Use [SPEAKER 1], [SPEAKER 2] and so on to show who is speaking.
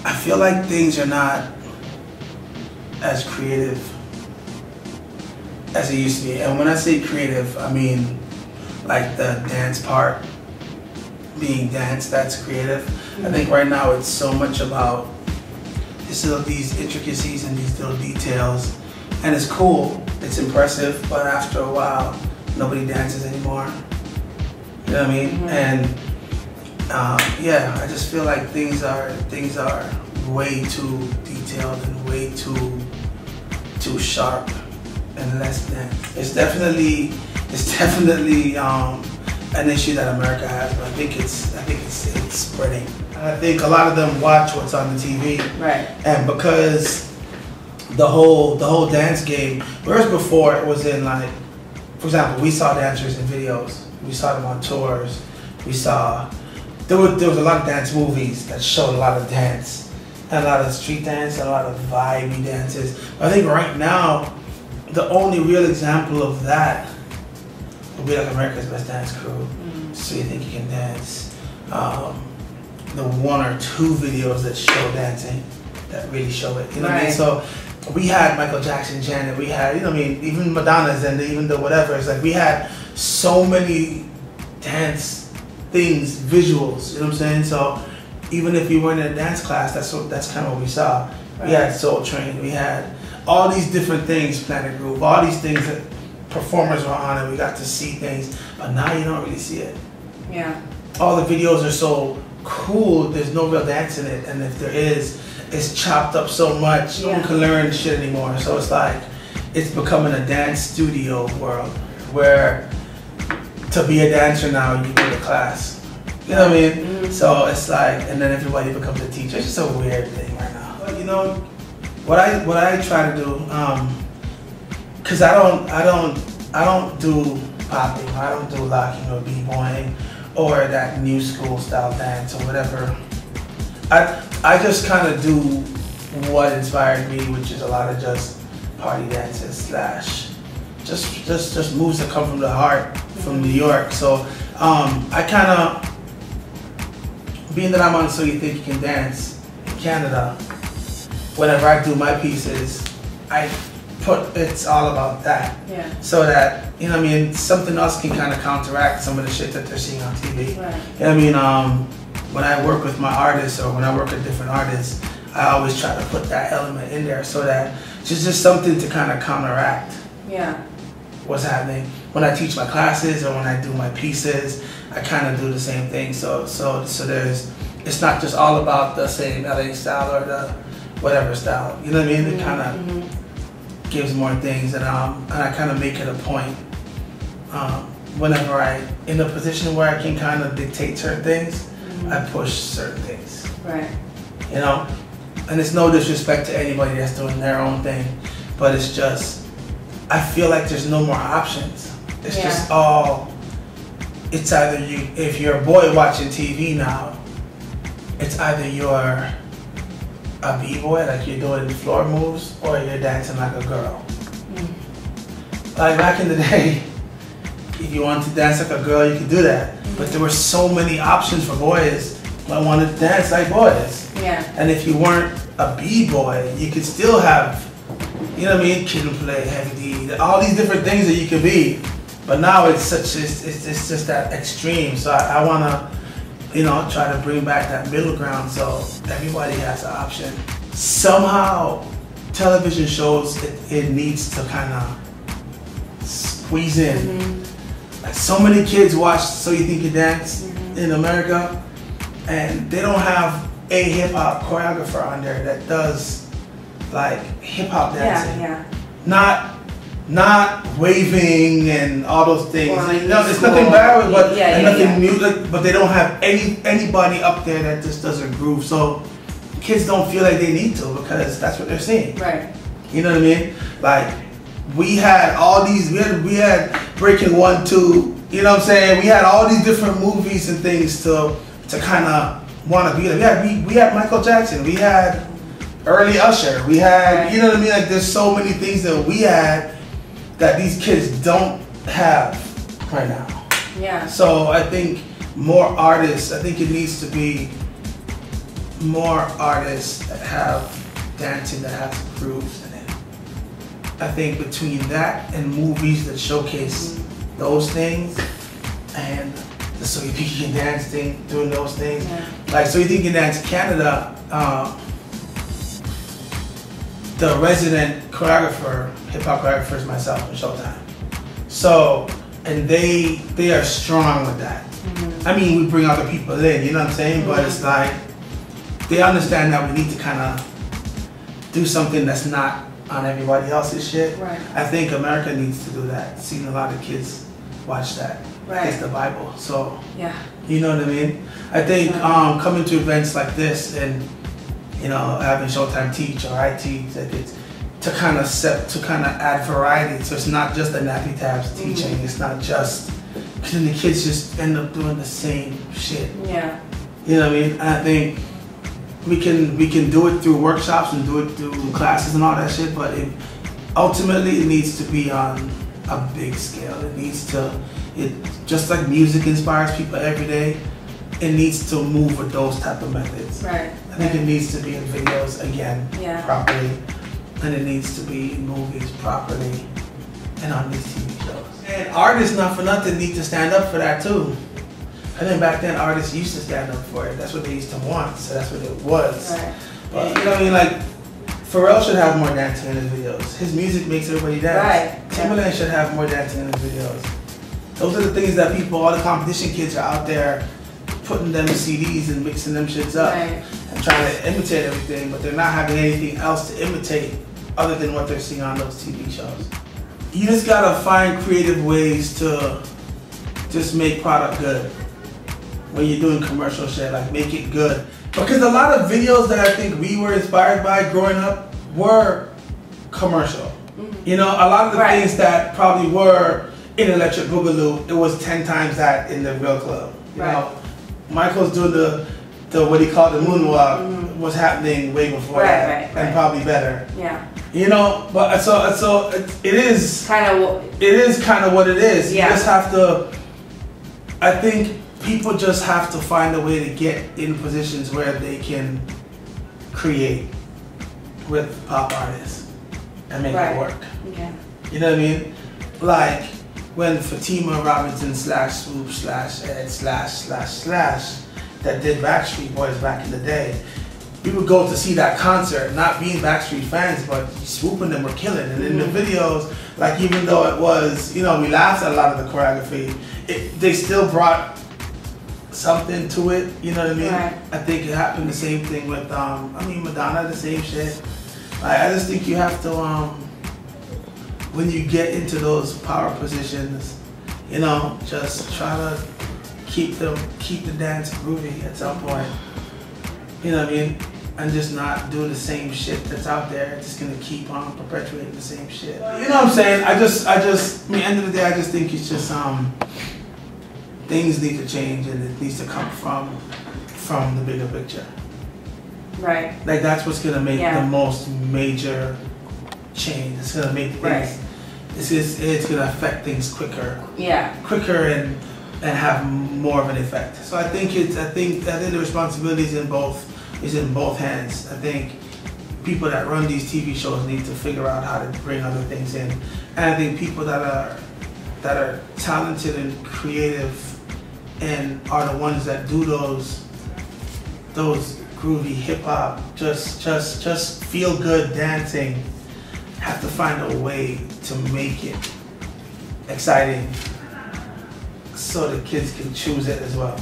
[SPEAKER 1] I feel like things are not as creative as it used to be. And when I say creative, I mean like the dance part being dance, that's creative. I think right now it's so much about these intricacies and these little details. And it's cool, it's impressive, but after a while, nobody dances anymore. You know what I mean? And yeah, I just feel like things are way too detailed and way too sharp and less than. It's definitely an issue that America has, but I think it's spreading. And I think a lot of them watch what's on the TV.
[SPEAKER 2] Right.
[SPEAKER 1] And because the whole dance game, whereas before it was in like, for example, we saw dancers in videos, we saw them on tours, we saw there was a lot of dance movies that showed a lot of dance, and a lot of street dance, and a lot of vibey dances. I think right now the only real example of that would be like America's Best Dance Crew. So You Think You Can Dance. The one or two videos that show dancing, that really show it. You know what I mean? So we had Michael Jackson, Janet, we had, you know what I mean, even Madonna's and even the whatever. It's like we had so many dance things, visuals, you know what I'm saying? So even if you weren't in a dance class, that's kind of what we saw. Right. We had Soul Train, we had all these different things, Planet Groove, all these things that performers were on, and we got to see things, but now you don't really see it.
[SPEAKER 2] Yeah.
[SPEAKER 1] All the videos are so cool, there's no real dance in it, and if there is, it's chopped up so much, no one can learn shit anymore. So it's like, it's becoming a dance studio world, where to be a dancer now, you go to class. You know what I mean? So it's like, and then everybody becomes a teacher. It's just a weird thing right now. But you know, what I try to do, cause I don't do popping, I don't do locking or b-boying or that new school style dance or whatever. I just kind of do what inspired me, which is a lot of just party dances slash just moves that come from the heart from New York. So I kind of, being that I'm on So You Think You Can Dance in Canada, whenever I do my pieces, it's all about that. Yeah. So that, you know what I mean, something else can kind of counteract some of the shit that they're seeing on TV. Right. You know what I mean? When I work with my artists or when I work with different artists, I always try to put that element in there so that it's just something to kind of counteract what's happening. When I teach my classes or when I do my pieces, I kind of do the same thing. So it's not just all about the same LA style or the whatever style. You know what I mean? It kind of gives more things, and I kind of make it a point whenever I'm in a position where I can kind of dictate certain things. I push certain things. Right. You know? And it's no disrespect to anybody that's doing their own thing, but it's just, I feel like there's no more options. It's just all, it's either you, if you're a boy watching TV now, it's either you're a b-boy, like you're doing floor moves, or you're dancing like a girl. Like back in the day, if you wanted to dance like a girl, you could do that. But there were so many options for boys that wanted to dance like boys. Yeah. And if you weren't a b-boy, you could still have, you know what I mean, kid and play, heavy D, all these different things that you could be. But now it's just that extreme. So I want to, you know, try to bring back that middle ground so everybody has an option. Somehow, television shows, it needs to kind of squeeze in. Like so many kids watch So You Think You Dance in America, and they don't have a hip-hop choreographer on there that does like hip-hop dancing. Not waving and all those things. Like, no, there's nothing bad with it, but nothing new. But they don't have anybody up there that just does a groove. So kids don't feel like they need to because that's what they're seeing. Right. You know what I mean? Like we had all these. We had Breaking 1, 2. You know what I'm saying? We had all these different movies and things to kind of want to be there. We had Michael Jackson. We had early Usher. We had, you know what I mean? Like there's so many things that we had that these kids don't have right now. Yeah. So I think more artists, I think it needs to be more artists that have dancing that has grooves in it. I think between that and movies that showcase those things, and the So You Think You Can Dance thing, doing those things. Like So You Think You Can Dance Canada, the resident choreographer, hip hop choreographer is myself and Showtime. So, and they are strong with that. I mean, we bring other people in, you know what I'm saying? But it's like, they understand that we need to kind of do something that's not on everybody else's shit.
[SPEAKER 2] Right.
[SPEAKER 1] I think America needs to do that. Seen a lot of kids watch that.
[SPEAKER 2] Right.
[SPEAKER 1] It's the Bible. So,
[SPEAKER 2] yeah.
[SPEAKER 1] You know what I mean? I think coming to events like this and, you know, having Showtime teach or I teach, like it's to kind of add variety. So it's not just the nappy tabs teaching. It's not just, because then the kids just end up doing the same shit.
[SPEAKER 2] Yeah.
[SPEAKER 1] You know what I mean? And I think we can do it through workshops and do it through classes and all that shit, but ultimately it needs to be on a big scale. It just like music inspires people every day, it needs to move with those type of methods.
[SPEAKER 2] Right.
[SPEAKER 1] I think it needs to be in videos again properly, and it needs to be in movies properly, and on these TV shows. And artists, not for nothing, need to stand up for that too. I think back then artists used to stand up for it. That's what they used to want, so that's what it was.
[SPEAKER 2] Right.
[SPEAKER 1] But you know what I mean? Like, Pharrell should have more dancing in his videos. His music makes everybody dance.
[SPEAKER 2] Right.
[SPEAKER 1] Timbaland should have more dancing in his videos. Those are the things that all the competition kids are out there putting them CDs and mixing them shits up and trying to imitate everything, but they're not having anything else to imitate other than what they're seeing on those TV shows. You just gotta find creative ways to just make product good. When you're doing commercial shit, like make it good. Because a lot of videos that I think we were inspired by growing up were commercial. You know, a lot of the things that probably were in Electric Boogaloo, it was 10 times that in the real club. You know, Michael's doing the what he called the moonwalk was happening way before that, and probably better.
[SPEAKER 2] Yeah.
[SPEAKER 1] You know, but so it is kind of what it is.
[SPEAKER 2] Yeah.
[SPEAKER 1] You just have to. I think people just have to find a way to get in positions where they can create with pop artists and make it work.
[SPEAKER 2] Okay.
[SPEAKER 1] You know what I mean? Like when Fatima Robinson / Swoop / Ed / that did Backstreet Boys back in the day, we would go to see that concert, not being Backstreet fans, but Swoop and them were killing. And in the videos, like even though it was, you know, we laughed at a lot of the choreography, they still brought something to it, you know what I mean? I think it happened the same thing with, Madonna, the same shit. I just think you have to, when you get into those power positions, you know, just try to keep the dance groovy at some point. You know what I mean? And just not do the same shit that's out there. It's just gonna keep on perpetuating the same shit. You know what I'm saying? I mean, end of the day, I just think it's just, things need to change and it needs to come from the bigger picture. Right. Like that's what's gonna make the most major change. It's gonna make things, it's gonna affect things quicker. Yeah. Quicker and have more of an effect. So I think the responsibility is in both hands. I think people that run these TV shows need to figure out how to bring other things in. And I think people that are talented and creative and are the ones that do those groovy hip hop, just feel good dancing, have to find a way to make it exciting so the kids can choose it as well.